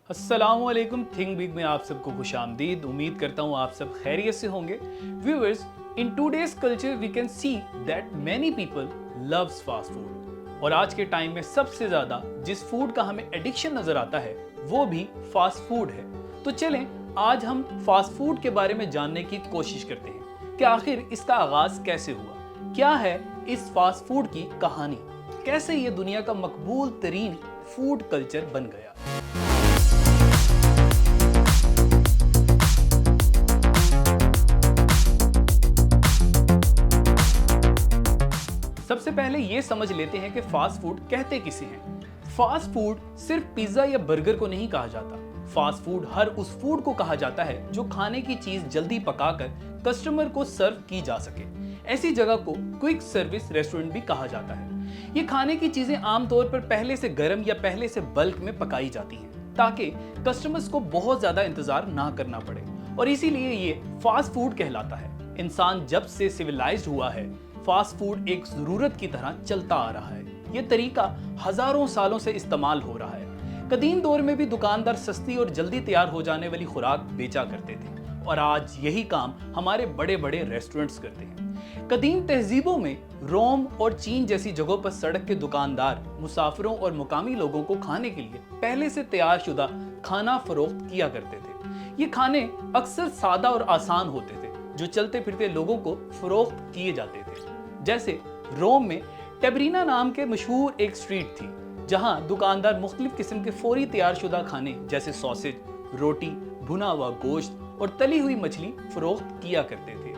अस्सलाम वालेकुम। Think big में आप सबको खुश आमदीद। उम्मीद करता हूँ आप सब खैरियत से होंगे। Viewers, in today's culture we can see that many people loves fast food, और आज के टाइम में सबसे ज़्यादा जिस फूड का हमें एडिक्शन नज़र आता है वो भी फास्ट फूड है। तो चलें आज हम फास्ट फूड के बारे में जानने की कोशिश करते हैं कि आखिर इसका आगाज़ कैसे हुआ, क्या है इस फास्ट फूड की कहानी, कैसे ये दुनिया का मकबूल तरीन फूड कल्चर बन गया। सबसे पहले ये समझ लेते हैं कि फास्ट फूड कहते किसे हैं। फास्ट फूड सिर्फ पिज्जा या बर्गर को नहीं कहा जाता। फास्ट फूड हर उस फूड को कहा जाता है जो खाने की चीज जल्दी पकाकर कस्टमर को सर्व की जा सके। ऐसी जगह को क्विक सर्विस रेस्टोरेंट भी कहा जाता है। ये खाने की चीजें आमतौर पर पहले से गर्म या पहले से बल्क में पकाई जाती हैं ताकि कस्टमर्स को बहुत ज्यादा इंतजार ना करना पड़े, और इसीलिए ये फास्ट फूड कहलाता है। इंसान जब से सिविलाइज्ड हुआ है फास्ट फूड एक जरूरत की तरह चलता आ रहा है। ये तरीका हजारों सालों से इस्तेमाल हो रहा है। कदीम दौर में भी दुकानदार सस्ती और जल्दी तैयार हो जाने वाली खुराक बेचा करते थे, और आज यही काम हमारे बड़े बड़े रेस्टोरेंट्स करते हैं। कदीम तहजीबों में रोम और चीन जैसी जगहों पर सड़क के दुकानदार मुसाफिरों और मुकामी लोगों को खाने के लिए पहले से तैयार शुदा खाना फरोख्त किया करते थे। ये खाने अक्सर सादा और आसान होते थे जो चलते फिरते लोगों को फरोख्त किए जाते थे। जैसे रोम में टेबरीना नाम के मशहूर एक स्ट्रीट थी जहां दुकानदार मुख्तलिफ किस्म के फौरी तैयार शुदा खाने जैसे सॉसेज, रोटी, भुना हुआ गोश्त और तली हुई मछली फरोख्त किया करते थे।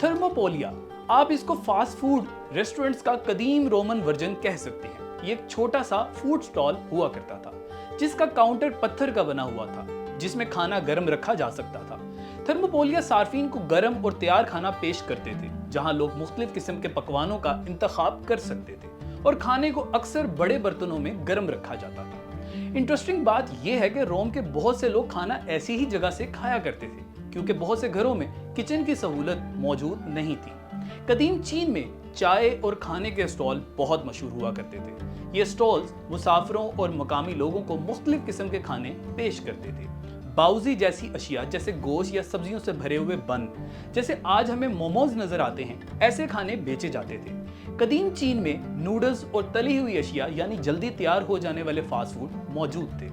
थर्मोपोलिया, आप इसको फास्ट फूड रेस्टोरेंट्स का कदीम रोमन वर्जन कह सकते हैं। ये एक छोटा सा फूड स्टॉल हुआ करता था जिसका काउंटर पत्थर का बना हुआ था जिसमें खाना गर्म रखा जा सकता था। थर्मोपोलिया सार्फिन को गर्म और तैयार खाना पेश करते थे जहां लोग मुख्तलिफ किस्म के पकवानों का इंतखाब कर सकते थे, और खाने को अक्सर बड़े बर्तनों में गर्म रखा जाता था। इंटरेस्टिंग बात यह है कि रोम के बहुत से लोग खाना ऐसी ही जगह से खाया करते थे क्योंकि बहुत से घरों में किचन की सहूलत मौजूद नहीं थी। कदीम चीन में चाय और खाने के स्टॉल बहुत मशहूर हुआ करते थे। ये स्टॉल्स मुसाफिरों और मकामी लोगों को मुख्तलिफ किस्म के खाने पेश करते थे। बाउजी जैसी अशिया जैसे गोश्त या सब्जियों से भरे हुए बन, जैसे आज हमें मोमोज नजर आते हैं, ऐसे खाने बेचे जाते थे। कदीम चीन में नूडल्स और तली हुई अशिया यानी जल्दी तैयार हो जाने वाले फास्ट फूड मौजूद थे।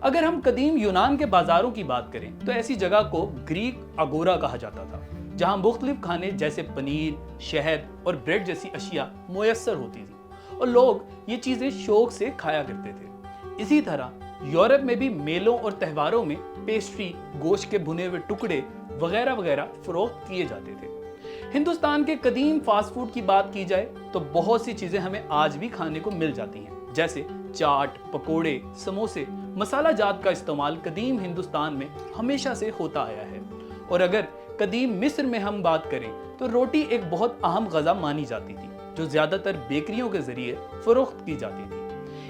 अगर हम कदीम यूनान के बाजारों की बात करें तो ऐसी जगह को ग्रीक अगोरा कहा जाता था जहां मुख्तलिफ खाने जैसे पनीर, शहद और ब्रेड जैसी अशिया मुयस्सर होती थी और लोग ये चीजें शौक से खाया करते थे। इसी तरह यूरोप में भी मेलों और त्योहारों में पेस्ट्री, गोश्त के भुने हुए टुकड़े वगैरह वगैरह फरोख्त किए जाते थे। हिंदुस्तान के कदीम फास्ट फूड की बात की जाए तो बहुत सी चीजें हमें आज भी खाने को मिल जाती हैं, जैसे चाट, पकोड़े, समोसे। मसाला जात का इस्तेमाल कदीम हिंदुस्तान में हमेशा से होता आया है। और अगर कदीम मिस्र में हम बात करें तो रोटी एक बहुत अहम गज़ा मानी जाती थी जो ज्यादातर बेकरियों के जरिए फरोख्त की जाती थी।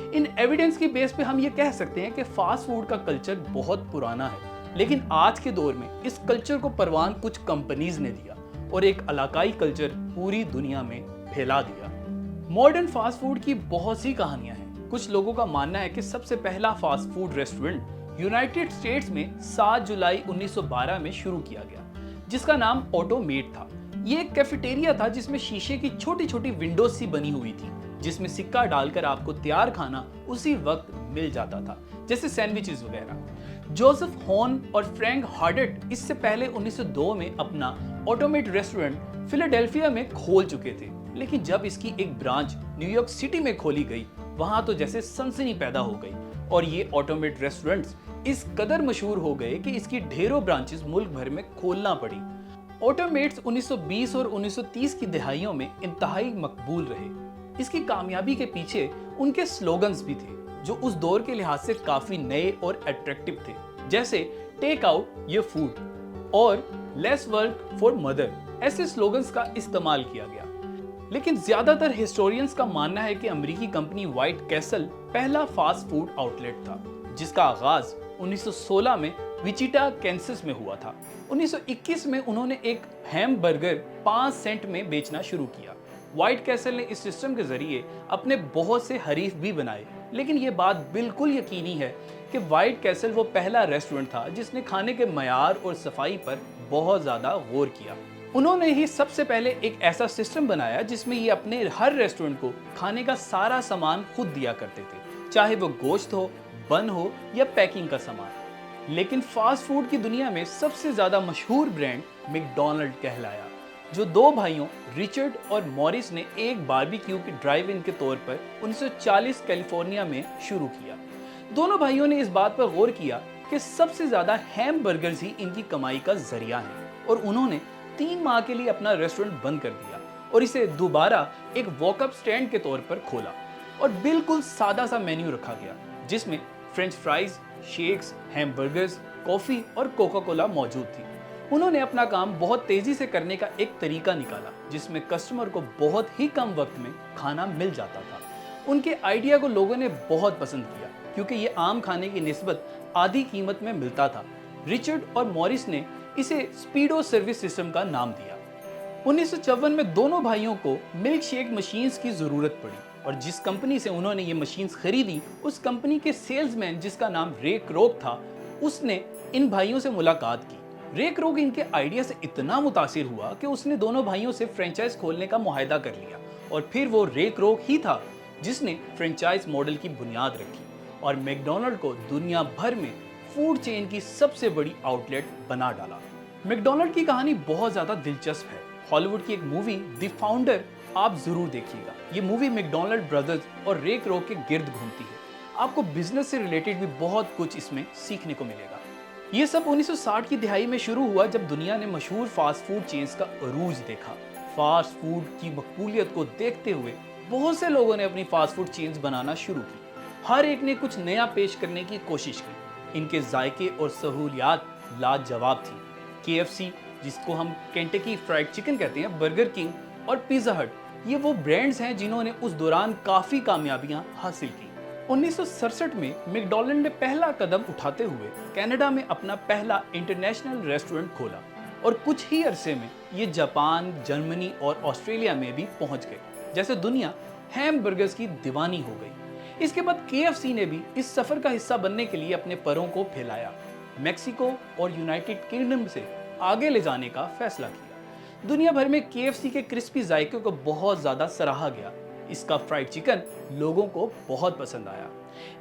इन एविडेंस की बेस पे हम ये कह सकते हैं कि फास्ट फूड का कल्चर बहुत पुराना है, लेकिन आज के दौर में इस कल्चर को परवान कुछ कंपनीज ने दिया और एक इलाकाई कल्चर पूरी दुनिया में फैला दिया। मॉडर्न फास्ट फूड की बहुत सी कहानियां हैं। कुछ लोगों का मानना है कि सबसे पहला fast food restaurant United states में 7 जुलाई 1912 में शुरू किया गया जिसका नाम ऑटोमेट था। ये एक कैफेटेरिया था जिसमें शीशे की छोटी छोटी विंडोज सी बनी हुई थी जिसमें सिक्का डालकर आपको तैयार खाना उसी वक्त मिल जाता था, जैसे सैंडविचेस वगैरह। जोसेफ हॉर्न और फ्रैंक हार्डेट इससे पहले 1902 में अपना ऑटोमेट रेस्टोरेंट फिलाडेल्फिया में खोल चुके थे, लेकिन जब इसकी एक ब्रांच न्यूयॉर्क सिटी में खोली गई वहां तो जैसे सनसनी पैदा हो गई और ये ऑटोमेट रेस्टोरेंट्स इस कदर मशहूर हो गए कि इसकी ढेरों ब्रांचेस मुल्क भर में खोलना पड़ी। ऑटोमेट्स 1920 और 1930 की दहाइयों में इंतहाई मकबूल रहे। इसकी कामयाबी के पीछे उनके स्लोगन्स भी थे जो उस दौर के लिहाज से काफी नए और अट्रैक्टिव थे, जैसे टेक आउट योर फूड और लेस वर्क फॉर मदर। ऐसे स्लोगन्स का इस्तेमाल किया गया। लेकिन ज्यादातर हिस्टोरियंस का मानना है कि अमेरिकी कंपनी व्हाइट कैसल पहला फास्ट फूड आउटलेट था जिसका आगाज 1916 में विचिटा, कैंसस में हुआ था। 1921 में उन्होंने एक हैम बर्गर 5 सेंट में बेचना शुरू किया। व्हाइट कैसल ने इस सिस्टम के जरिए अपने बहुत से हरीफ भी बनाए, लेकिन ये बात बिल्कुल यकीनी है कि व्हाइट कैसल वो पहला रेस्टोरेंट था जिसने खाने के मयार और सफाई पर बहुत ज़्यादा गौर किया। उन्होंने ही सबसे पहले एक ऐसा सिस्टम बनाया जिसमें ये अपने हर रेस्टोरेंट को खाने का सारा सामान खुद दिया करते थे, चाहे वो गोश्त हो, बन हो या पैकिंग का सामान। लेकिन फास्ट फूड की दुनिया में सबसे ज़्यादा मशहूर ब्रांड मैकडॉनल्ड कहलाया, जो दो भाइयों रिचर्ड और मॉरिस ने एक बारबेक्यू के ड्राइव इन के तौर पर 1940 कैलिफोर्निया में शुरू किया। दोनों भाइयों ने इस बात पर गौर किया कि सबसे ज़्यादा हैम बर्गर्स ही इनकी कमाई का जरिया है, और उन्होंने 3 माह के लिए अपना रेस्टोरेंट बंद कर दिया और इसे दोबारा एक वॉकअप स्टैंड के तौर पर खोला। और बिल्कुल सादा सा मेन्यू रखा गया जिसमें French fries, shakes, hamburgers, coffee और कोका कोला मौजूद थी। उन्होंने अपना काम बहुत तेज़ी से करने का एक तरीका निकाला जिसमें कस्टमर को बहुत ही कम वक्त में खाना मिल जाता था। उनके आइडिया को लोगों ने बहुत पसंद किया क्योंकि ये आम खाने की निस्बत आधी कीमत में मिलता था। रिचर्ड और मॉरिस ने इसे स्पीडो सर्विस सिस्टम का नाम दिया। 1954 में दोनों भाइयों को मिल्क शेक मशीन्स की ज़रूरत पड़ी और जिस कंपनी से उन्होंने ये मशीन्स खरीदी, उस कंपनी के सेल्समैन जिसका नाम रे क्रोक था, उसने इन भाइयों से मुलाकात की। रे क्रोक इनके आइडिया से इतना मुतासिर हुआ कि उसने दोनों भाइयों से फ्रेंचाइज खोलने का मुआहदा कर लिया, और फिर वो रे क्रोक ही था जिसने फ्रेंचाइज मॉडल की बुनियाद रखी और मैकडॉनल्ड को दुनिया भर में फूड चेन की सबसे बड़ी आउटलेट बना डाला। मैकडॉनल्ड की कहानी बहुत ज़्यादा दिलचस्प है। हॉलीवुड की एक मूवी द फाउंडर आप ज़रूर देखिएगा। ये मूवी मैकडॉनल्ड ब्रदर्स और रे क्रोक के गिर्द घूमती है। आपको बिजनेस से रिलेटेड भी बहुत कुछ इसमें सीखने को मिलेगा। ये सब 1960 की दिहाई में शुरू हुआ जब दुनिया ने मशहूर फास्ट फूड चेन्स का अरूज देखा। फास्ट फूड की मकबूलियत को देखते हुए बहुत से लोगों ने अपनी फास्ट फूड चेन्स बनाना शुरू की। हर एक ने कुछ नया पेश करने की कोशिश की। इनके जायके और सहूलियात लाजवाब थी। KFC, जिसको हम केंटकी फ्राइड चिकन कहते हैं, बर्गर किंग और पिज़्ज़ा हट, ये वो ब्रांड्स हैं जिन्होंने उस दौरान काफ़ी कामयाबियां हासिल की। 1967 में मैकडॉनल्ड ने पहला कदम उठाते हुए कनाडा में अपना पहला इंटरनेशनल रेस्टोरेंट खोला और कुछ ही अरसे में ये जापान, जर्मनी और ऑस्ट्रेलिया में भी पहुंच गए। जैसे दुनिया हैम बर्गर्स की दीवानी हो गई। इसके बाद KFC ने भी इस सफ़र का हिस्सा बनने के लिए अपने परों को फैलाया, मैक्सिको और यूनाइटेड किंगडम से आगे ले जाने का फैसला किया। दुनिया भर में KFC के क्रिस्पी जायके को बहुत ज़्यादा सराहा गया। इसका फ्राइड चिकन लोगों को बहुत पसंद आया।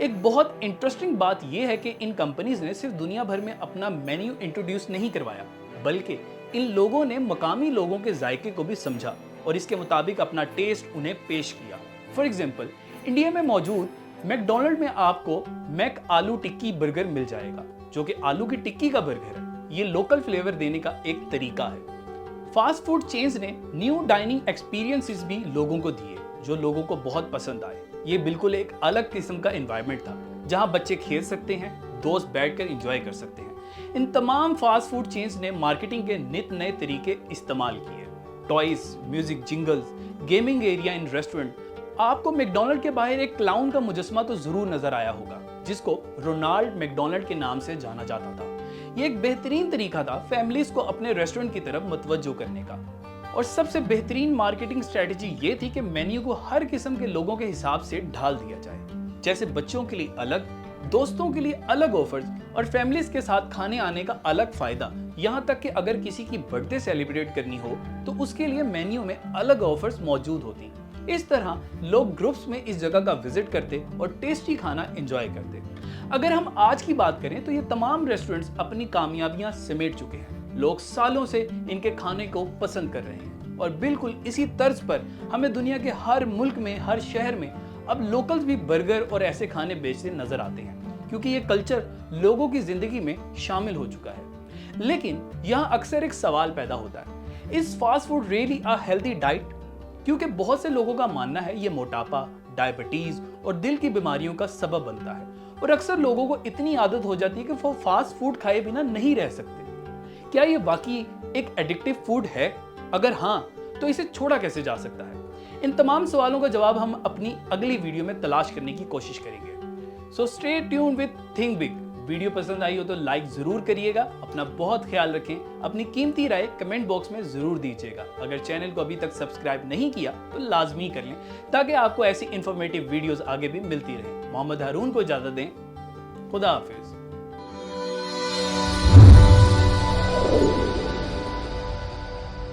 एक बहुत इंटरेस्टिंग बात यह है कि इन कंपनीज ने सिर्फ दुनिया भर में अपना मेन्यू इंट्रोड्यूस नहीं करवाया, बल्कि इन लोगों ने मकामी लोगों के जायके को भी समझा और इसके मुताबिक अपना टेस्ट उन्हें पेश किया। फॉर एग्जाम्पल, इंडिया में मौजूद मैकडॉनल्ड में आपको मैक आलू टिक्की बर्गर मिल जाएगा, जो कि आलू की टिक्की का बर्गर है। ये लोकल फ्लेवर देने का एक तरीका है। फास्ट फूड चेन्स ने न्यू डाइनिंग एक्सपीरियंसेस भी लोगों को दिए, जो लोगों को बहुत पसंद आए। ये बिल्कुल एक अलग किस्म का एनवायरनमेंट था, जहां बच्चे खेल सकते हैं, दोस्त बैठकर एंजॉय कर सकते हैं। इन तमाम फास्ट फूड चेन्स ने मार्केटिंग के नित नए तरीके इस्तेमाल किए। Toys, music, jingles, gaming area in restaurant. आपको मैकडॉनल्ड के बाहर एक क्लाउन का मुजस्मा तो जरूर नजर आया होगा, जिसको रोनाल्ड मैकडॉनल्ड के नाम से जाना जाता था। ये एक बेहतरीन तरीका था फैमिलीज को अपने रेस्टोरेंट की तरफ मुतवज्जो करने का। और सबसे बेहतरीन मार्केटिंग स्ट्रेटजी ये थी कि मेन्यू को हर किस्म के लोगों के हिसाब से ढाल दिया जाए। जैसे बच्चों के लिए अलग, दोस्तों के लिए अलग ऑफर्स और फैमिलीज के साथ खाने आने का अलग फायदा। यहाँ तक कि अगर किसी की बर्थडे सेलिब्रेट करनी हो तो उसके लिए मेन्यू में अलग ऑफर्स मौजूद होती। इस तरह लोग ग्रुप्स में इस जगह का विजिट करते और टेस्टी खाना एंजॉय करते। अगर हम आज की बात करें तो ये तमाम रेस्टोरेंट्स अपनी कामयाबियां समेट चुके हैं। लोग सालों से इनके खाने को पसंद कर रहे हैं और बिल्कुल इसी तर्ज पर हमें दुनिया के हर मुल्क में, हर शहर में अब लोकल्स भी बर्गर और ऐसे खाने बेचते नजर आते हैं, क्योंकि ये कल्चर लोगों की जिंदगी में शामिल हो चुका है। लेकिन यहाँ अक्सर एक सवाल पैदा होता है, is fast food really a healthy diet? क्योंकि बहुत से लोगों का मानना है ये मोटापा, डायबिटीज और दिल की बीमारियों का सबब बनता है, और अक्सर लोगों को इतनी आदत हो जाती है कि वो फास्ट फूड खाए बिना नहीं रह सकते। क्या ये वाकई एक एडिक्टिव फूड है? अगर हाँ, तो इसे छोड़ा कैसे जा सकता है? इन तमाम सवालों का जवाब हम अपनी अगली वीडियो में तलाश करने की कोशिश करेंगे। So stay tuned with think big. Video पसंद आई हो तो लाइक जरूर करिएगा। अपना बहुत ख्याल रखें। अपनी कीमती राय कमेंट बॉक्स में जरूर दीजिएगा। अगर चैनल को अभी तक सब्सक्राइब नहीं किया तो लाजमी कर लें, ताकि आपको ऐसी इंफॉर्मेटिव वीडियोस आगे भी मिलती रहे। मोहम्मद हारून को इजाजत दें। खुदा हाफिज।